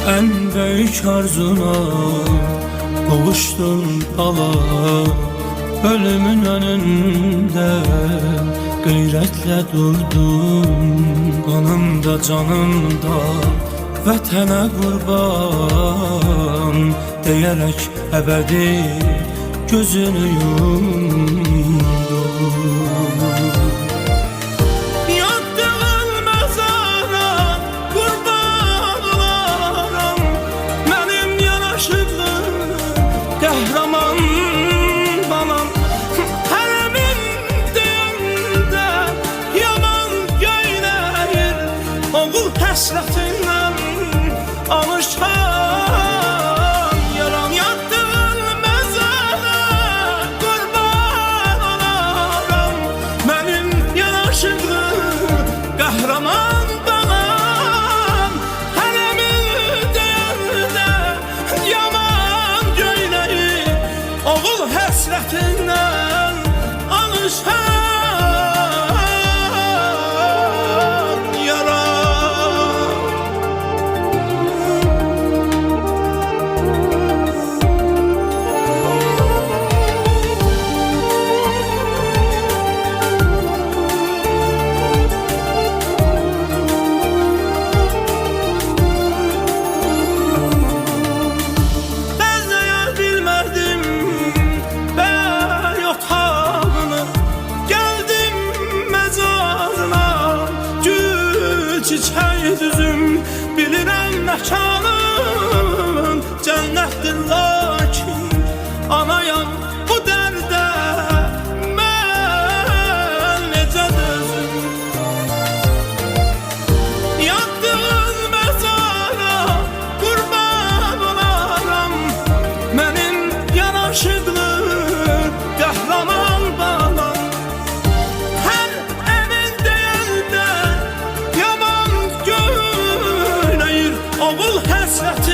En büyük arzuna kavuştun ala. Ölümün önünde gayretle durdun. Kanımda canımda vətənə qurban deyərək əbədi gözünü yumdun. Yatdığın məzara qurban olaram, mənim yanaşıqlı qəhrəman balam. Hərəmin deyəndə yaman göynəyir, oğul həsrətindən alışan yaram. Yattığın məzara qurban olaram, mənim yanaşıqlı qəhrəman balam. Hərəmin deyəndə yaman göynəyir, oğul həsrətindən alışan çiçək düzüm. Bilirəm məkanın cənnətdir, lakin anayam bu dərdə mən necə dözüm. Yattığın məzara qurban olaram, mənim yanaşıqlı qəhrəman balam. Hər əmin deyəndə yaman göynəyir, oğul həsrət